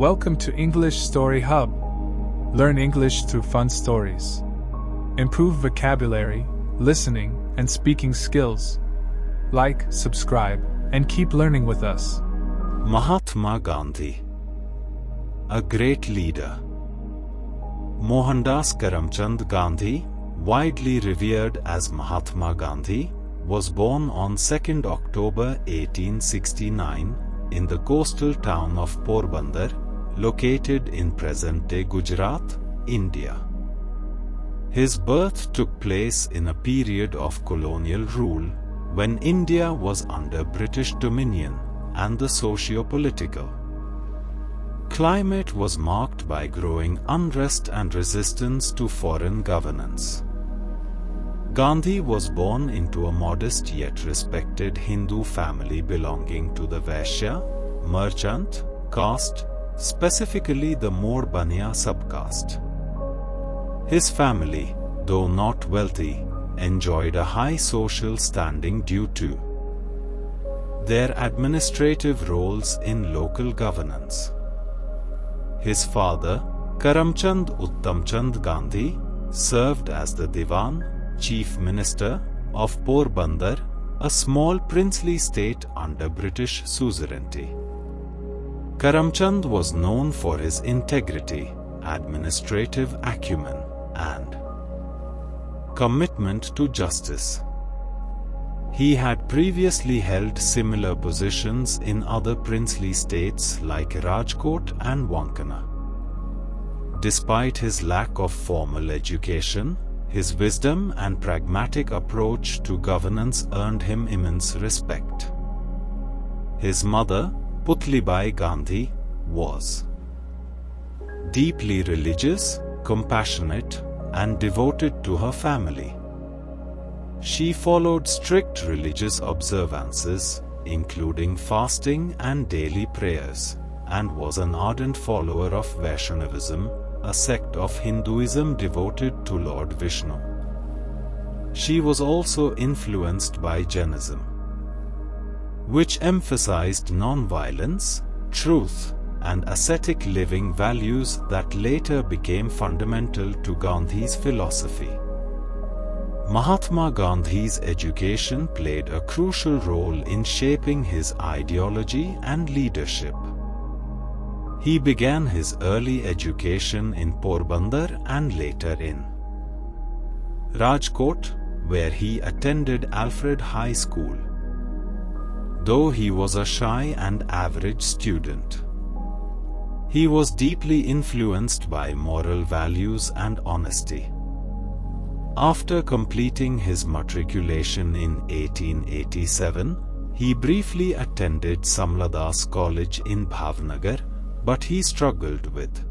Welcome to English Story Hub. Learn English through fun stories. Improve vocabulary, listening, and speaking skills. Like, subscribe, and keep learning with us. Mahatma Gandhi, a great leader. Mohandas Karamchand Gandhi, widely revered as Mahatma Gandhi, was born on 2nd October 1869 in the coastal town of Porbandar, located in present-day Gujarat, India. His birth took place in a period of colonial rule, when India was under British dominion and the socio-political climate was marked by growing unrest and resistance to foreign governance. Gandhi was born into a modest yet respected Hindu family belonging to the Vaishya, merchant, caste, specifically the More Baniya subcaste. His family, though not wealthy, enjoyed a high social standing due to their administrative roles in local governance. His father, Karamchand Uttamchand Gandhi, served as the Diwan, Chief Minister, of Porbandar, a small princely state under British suzerainty. Karamchand was known for his integrity, administrative acumen, and commitment to justice. He had previously held similar positions in other princely states like Rajkot and Wankana. Despite his lack of formal education, his wisdom and pragmatic approach to governance earned him immense respect. His mother, Putlibai Gandhi, was deeply religious, compassionate, and devoted to her family. She followed strict religious observances, including fasting and daily prayers, and was an ardent follower of Vaishnavism, a sect of Hinduism devoted to Lord Vishnu. She was also influenced by Jainism, which emphasized non-violence, truth, and ascetic living values that later became fundamental to Gandhi's philosophy. Mahatma Gandhi's education played a crucial role in shaping his ideology and leadership. He began his early education in Porbandar and later in Rajkot, where he attended Alfred High School. Though he was a shy and average student, he was deeply influenced by moral values and honesty. After completing his matriculation in 1887, he briefly attended Samladas College in Bhavnagar, but he struggled with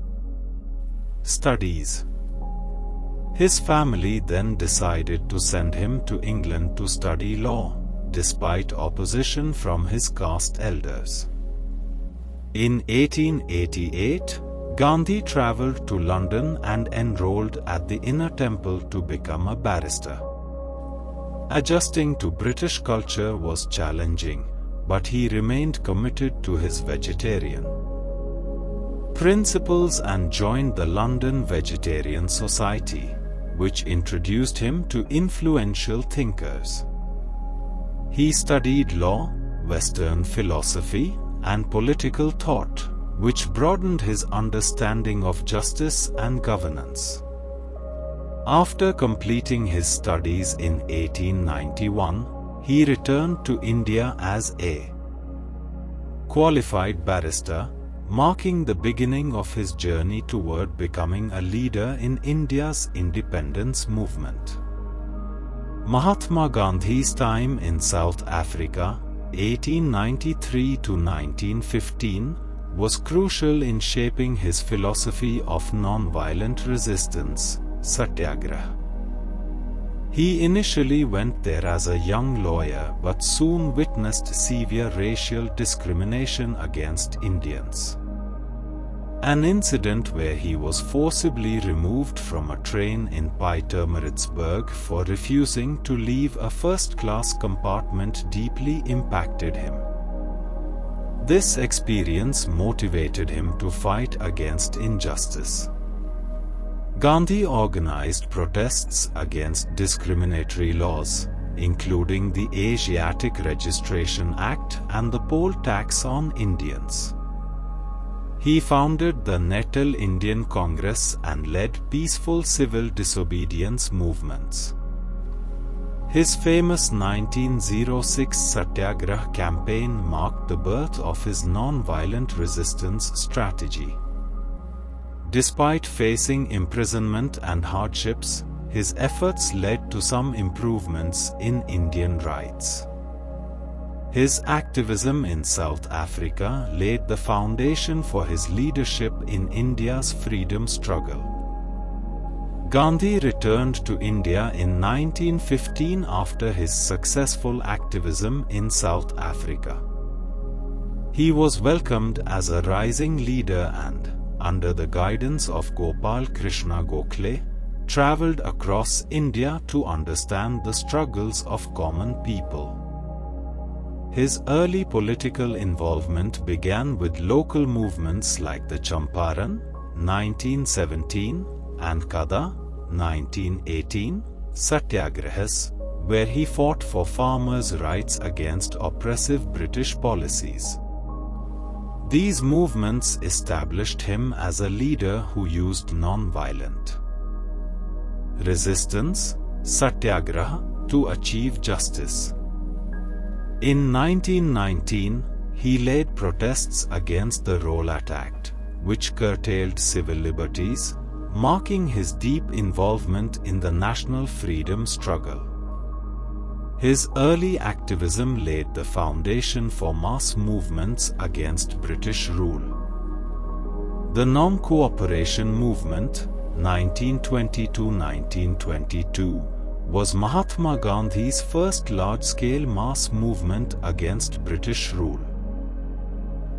studies. His family then decided to send him to England to study law, despite opposition from his caste elders. In 1888, Gandhi travelled to London and enrolled at the Inner Temple to become a barrister. Adjusting to British culture was challenging, but he remained committed to his vegetarian principles and joined the London Vegetarian Society, which introduced him to influential thinkers. He studied law, Western philosophy, and political thought, which broadened his understanding of justice and governance. After completing his studies in 1891, he returned to India as a qualified barrister, marking the beginning of his journey toward becoming a leader in India's independence movement. Mahatma Gandhi's time in South Africa, 1893 to 1915, was crucial in shaping his philosophy of non-violent resistance, satyagraha. He initially went there as a young lawyer but soon witnessed severe racial discrimination against Indians. An incident where he was forcibly removed from a train in Pietermaritzburg for refusing to leave a first-class compartment deeply impacted him. This experience motivated him to fight against injustice. Gandhi organized protests against discriminatory laws, including the Asiatic Registration Act and the poll tax on Indians. He founded the Nettle Indian Congress and led peaceful civil disobedience movements. His famous 1906 Satyagraha campaign marked the birth of his non-violent resistance strategy. Despite facing imprisonment and hardships, his efforts led to some improvements in Indian rights. His activism in South Africa laid the foundation for his leadership in India's freedom struggle. Gandhi returned to India in 1915 after his successful activism in South Africa. He was welcomed as a rising leader and, under the guidance of Gopal Krishna Gokhale, travelled across India to understand the struggles of common people. His early political involvement began with local movements like the Champaran, 1917, and Kada, 1918, satyagrahas, where he fought for farmers' rights against oppressive British policies. These movements established him as a leader who used non-violent resistance, satyagraha, to achieve justice. In 1919, he led protests against the Rowlatt Act, which curtailed civil liberties, marking his deep involvement in the national freedom struggle. His early activism laid the foundation for mass movements against British rule. The Non-Cooperation Movement, 1920–1922, was Mahatma Gandhi's first large-scale mass movement against British rule.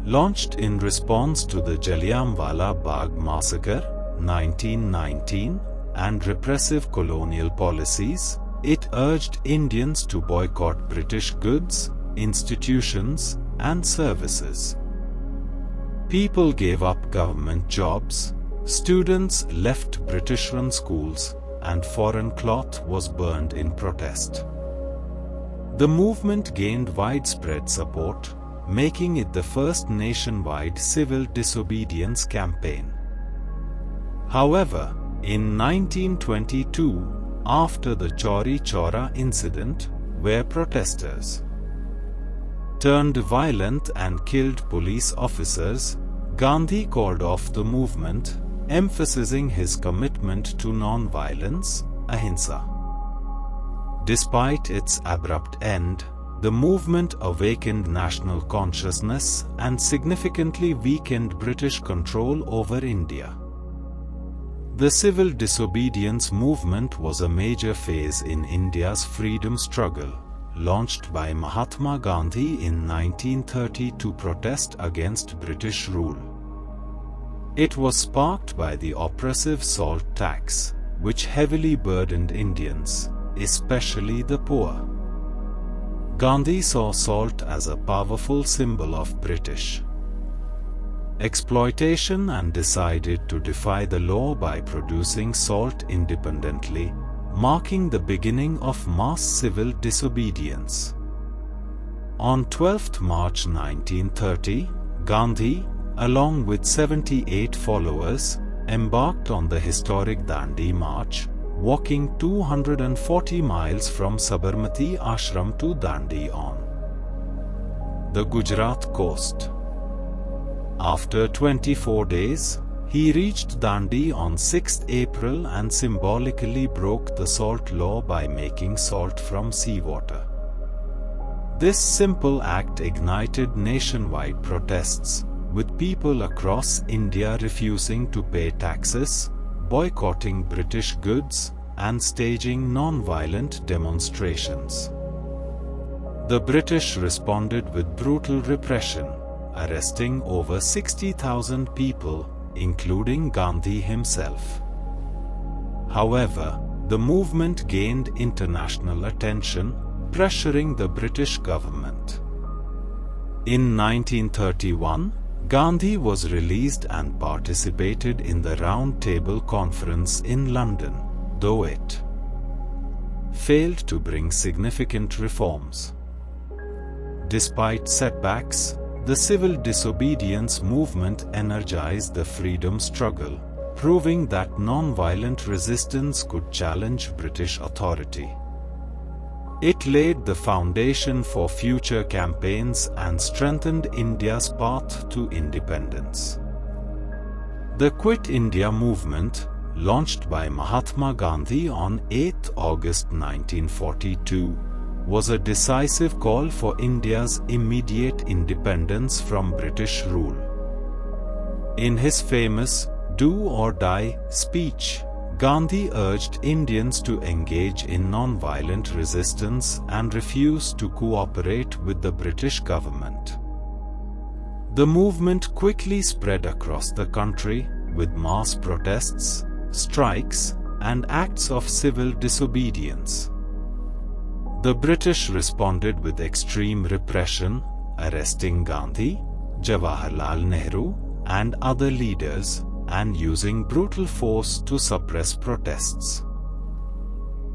Launched in response to the Jallianwala Bagh massacre, 1919, and repressive colonial policies, it urged Indians to boycott British goods, institutions, and services. People gave up government jobs, students left British-run schools, and foreign cloth was burned in protest. The movement gained widespread support, making it the first nationwide civil disobedience campaign. However, in 1922, after the Chauri Chaura incident, where protesters turned violent and killed police officers, Gandhi called off the movement, emphasizing his commitment to non-violence, ahimsa. Despite its abrupt end, the movement awakened national consciousness and significantly weakened British control over India. The civil disobedience movement was a major phase in India's freedom struggle, launched by Mahatma Gandhi in 1930 to protest against British rule. It was sparked by the oppressive salt tax, which heavily burdened Indians, especially the poor. Gandhi saw salt as a powerful symbol of British exploitation and decided to defy the law by producing salt independently, marking the beginning of mass civil disobedience. On 12 March 1930, Gandhi, along with 78 followers, embarked on the historic Dandi March, walking 240 miles from Sabarmati Ashram to Dandi on the Gujarat coast. After 24 days, he reached Dandi on 6 April and symbolically broke the salt law by making salt from seawater. This simple act ignited nationwide protests, with people across India refusing to pay taxes, boycotting British goods, and staging non-violent demonstrations. The British responded with brutal repression, arresting over 60,000 people, including Gandhi himself. However, the movement gained international attention, pressuring the British government. In 1931, Gandhi was released and participated in the Round Table Conference in London, though it failed to bring significant reforms. Despite setbacks, the civil disobedience movement energized the freedom struggle, proving that non-violent resistance could challenge British authority. It laid the foundation for future campaigns and strengthened India's path to independence. The Quit India movement, launched by Mahatma Gandhi on 8 August 1942, was a decisive call for India's immediate independence from British rule. In his famous "Do or Die" speech, Gandhi urged Indians to engage in non-violent resistance and refuse to cooperate with the British government. The movement quickly spread across the country, with mass protests, strikes, and acts of civil disobedience. The British responded with extreme repression, arresting Gandhi, Jawaharlal Nehru, and other leaders, and using brutal force to suppress protests.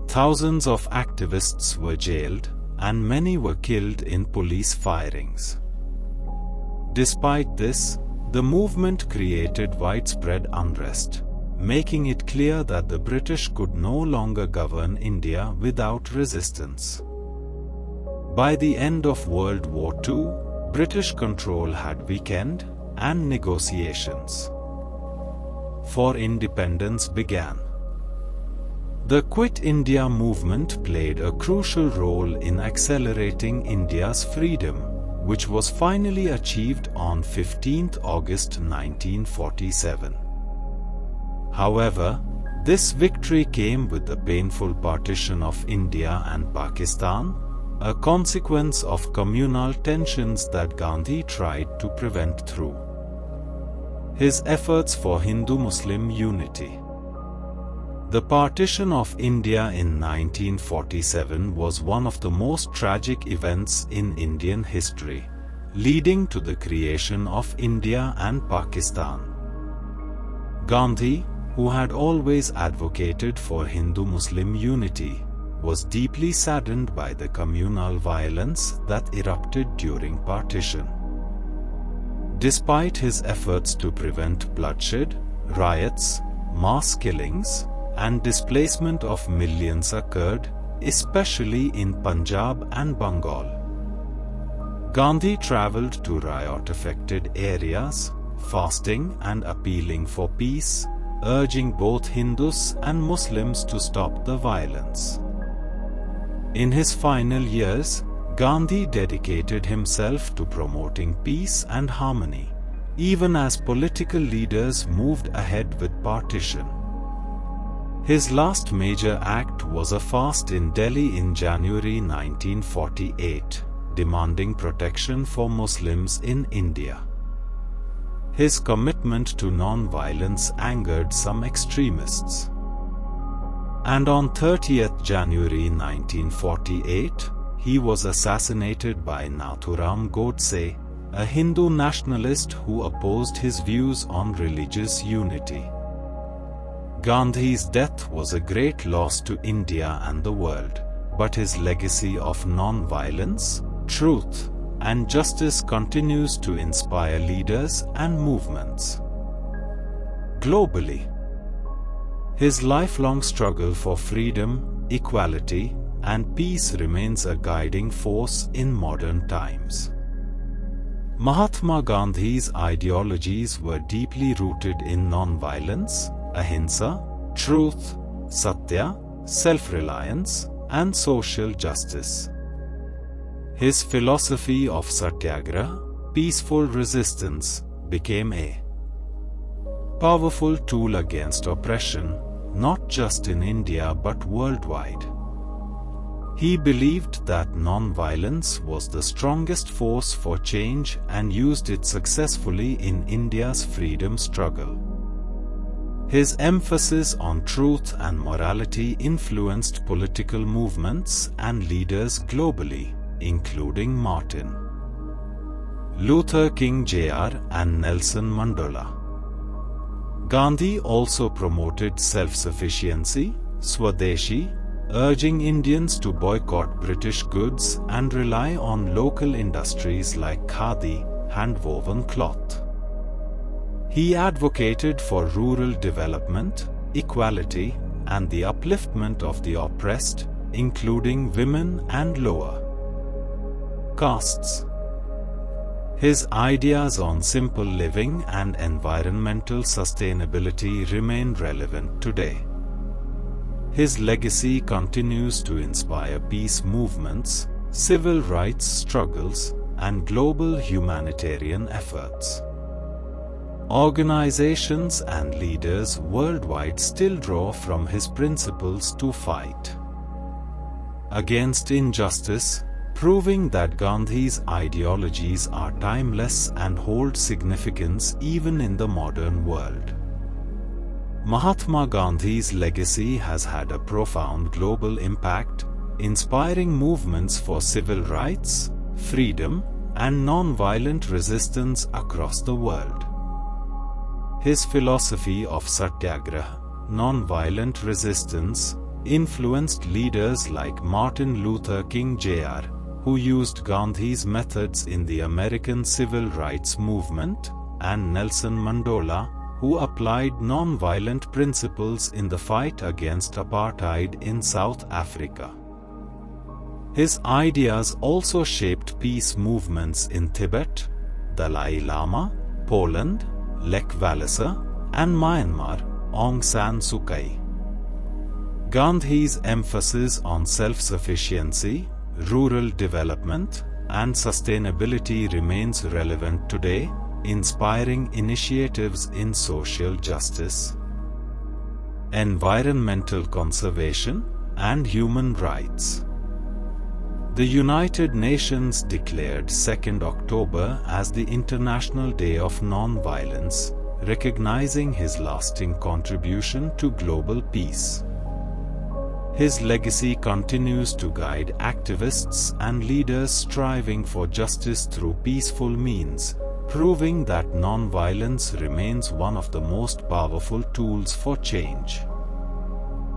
Thousands of activists were jailed, and many were killed in police firings. Despite this, the movement created widespread unrest, making it clear that the British could no longer govern India without resistance. By the end of World War II, British control had weakened, and negotiations for independence began. The Quit India movement played a crucial role in accelerating India's freedom, which was finally achieved on 15 August 1947. However, this victory came with the painful partition of India and Pakistan, a consequence of communal tensions that Gandhi tried to prevent through his efforts for Hindu-Muslim unity. The partition of India in 1947 was one of the most tragic events in Indian history, leading to the creation of India and Pakistan. Gandhi, who had always advocated for Hindu-Muslim unity, was deeply saddened by the communal violence that erupted during partition. Despite his efforts to prevent bloodshed, riots, mass killings, and displacement of millions occurred, especially in Punjab and Bengal. Gandhi traveled to riot-affected areas, fasting and appealing for peace, urging both Hindus and Muslims to stop the violence. In his final years, Gandhi dedicated himself to promoting peace and harmony, even as political leaders moved ahead with partition. His last major act was a fast in Delhi in January 1948, demanding protection for Muslims in India. His commitment to non-violence angered some extremists. And on 30th January 1948, he was assassinated by Nathuram Godse, a Hindu nationalist who opposed his views on religious unity. Gandhi's death was a great loss to India and the world, but his legacy of non-violence, truth, and justice continues to inspire leaders and movements globally. His lifelong struggle for freedom, equality, and peace remains a guiding force in modern times. Mahatma Gandhi's ideologies were deeply rooted in non-violence, ahimsa, truth, satya, self-reliance, and social justice. His philosophy of satyagraha, peaceful resistance, became a powerful tool against oppression, not just in India but worldwide. He believed that non-violence was the strongest force for change and used it successfully in India's freedom struggle. His emphasis on truth and morality influenced political movements and leaders globally, including Martin Luther King Jr., and Nelson Mandela. Gandhi also promoted self-sufficiency, Swadeshi, urging Indians to boycott British goods and rely on local industries like khadi, hand-woven cloth. He advocated for rural development, equality, and the upliftment of the oppressed, including women and lower castes. His ideas on simple living and environmental sustainability remain relevant today. His legacy continues to inspire peace movements, civil rights struggles, and global humanitarian efforts. Organizations and leaders worldwide still draw from his principles to fight against injustice, proving that Gandhi's ideologies are timeless and hold significance even in the modern world. Mahatma Gandhi's legacy has had a profound global impact, inspiring movements for civil rights, freedom, and non-violent resistance across the world. His philosophy of satyagraha, non-violent resistance, influenced leaders like Martin Luther King Jr., who used Gandhi's methods in the American Civil Rights Movement, and Nelson Mandela, who applied non-violent principles in the fight against apartheid in South Africa. His ideas also shaped peace movements in Tibet, Dalai Lama, Poland, Lech Walesa, and Myanmar, Aung San Suu Kyi. Gandhi's emphasis on self-sufficiency, rural development, and sustainability remains relevant today, inspiring initiatives in social justice, environmental conservation, and human rights. The United Nations declared 2nd October as the International Day of Non-Violence, recognizing his lasting contribution to global peace. His legacy continues to guide activists and leaders striving for justice through peaceful means, proving that non-violence remains one of the most powerful tools for change.